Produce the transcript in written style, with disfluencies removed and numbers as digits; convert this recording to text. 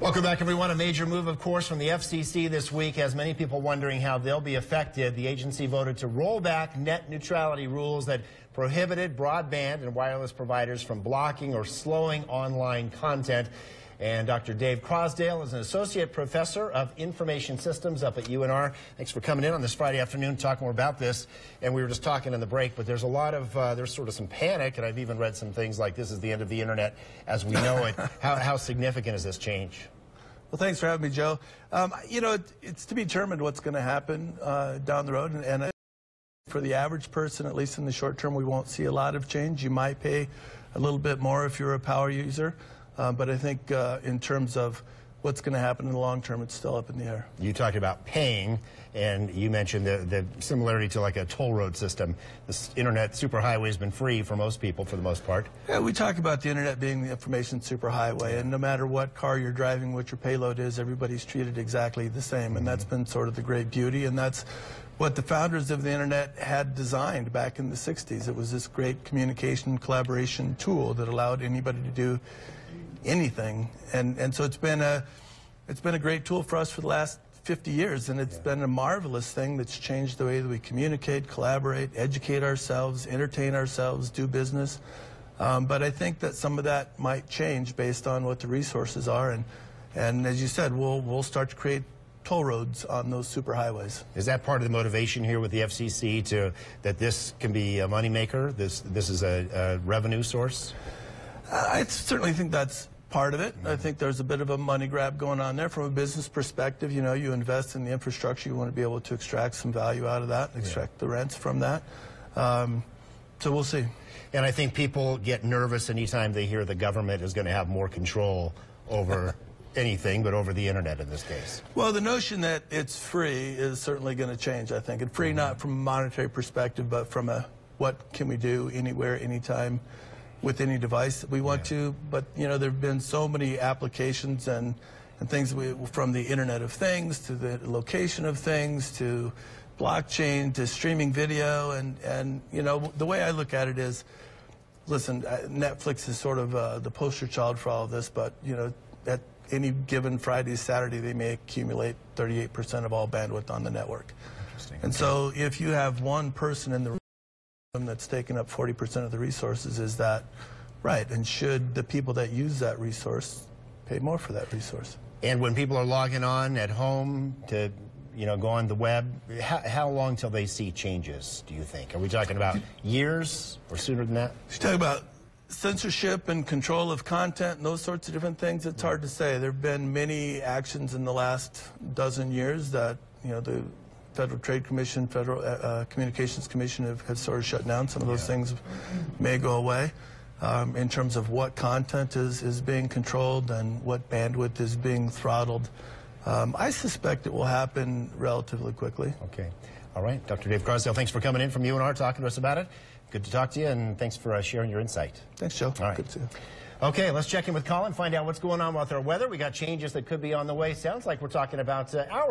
Welcome back, everyone. A major move, of course, from the FCC this week has many people wondering how they'll be affected. The agency voted to roll back net neutrality rules that prohibited broadband and wireless providers from blocking or slowing online content. And Dr. Dave Crosdale is an associate professor of information systems up at UNR. Thanks for coming in on this Friday afternoon to talk more about this. And we were just talking in the break, but there's a lot of, there's sort of some panic, and I've even read some things like this is the end of the internet as we know it. How significant is this change? Well, thanks for having me, Joe. You know, it's to be determined what's going to happen down the road. And for the average person, at least in the short term, we won't see a lot of change. You might pay a little bit more if you're a power user. But I think in terms of what's going to happen in the long term, it's still up in the air. You talked about paying, and you mentioned the similarity to like a toll road system. This internet superhighway has been free for most people for the most part. Yeah, we talk about the internet being the information superhighway, and no matter what car you're driving, what your payload is, everybody's treated exactly the same, and that's been sort of the great beauty, and that's what the founders of the internet had designed back in the 60s. It was this great communication collaboration tool that allowed anybody to do anything, and so it's been a great tool for us for the last 50 years, and it's been a marvelous thing that's changed the way that we communicate, collaborate, educate ourselves, entertain ourselves, do business. But I think that some of that might change based on what the resources are, and as you said, we'll start to create toll roads on those superhighways. Is that part of the motivation here with the FCC that this can be a moneymaker? This is a revenue source? I certainly think that's part of it. I think there's a bit of a money grab going on there from a business perspective. You know, you invest in the infrastructure, you want to be able to extract some value out of that, extract the rents from that. So we'll see. And I think people get nervous anytime they hear the government is going to have more control over anything, but over the internet in this case. Well, the notion that it's free is certainly going to change, I think. And free not from a monetary perspective, but from a what can we do anywhere, anytime, with any device that we want to. But, you know, there have been so many applications and things from the Internet of Things to the location of things to blockchain to streaming video. And you know, the way I look at it is, listen, Netflix is sort of the poster child for all of this, but, you know, at any given Friday, Saturday, they may accumulate 38% of all bandwidth on the network. Interesting. And so if you have one person in the that's taken up 40% of the resources, is that right? And should the people that use that resource pay more for that resource? And when people are logging on at home to, you know, go on the web, how long till they see changes, do you think? Are we talking about years or sooner than that? You're talking about censorship and control of content and those sorts of different things. It's hard to say. There have been many actions in the last dozen years that, you know, the Federal Trade Commission, Federal Communications Commission have sort of shut down. Some of those things may go away in terms of what content is being controlled and what bandwidth is being throttled. I suspect it will happen relatively quickly. Okay. All right. Dr. Dave Crosdale, thanks for coming in from UNR, talking to us about it. Good to talk to you, and thanks for sharing your insight. Thanks, Joe. All right. Good to see you. Okay, let's check in with Colin, find out what's going on with our weather. We got changes that could be on the way. Sounds like we're talking about our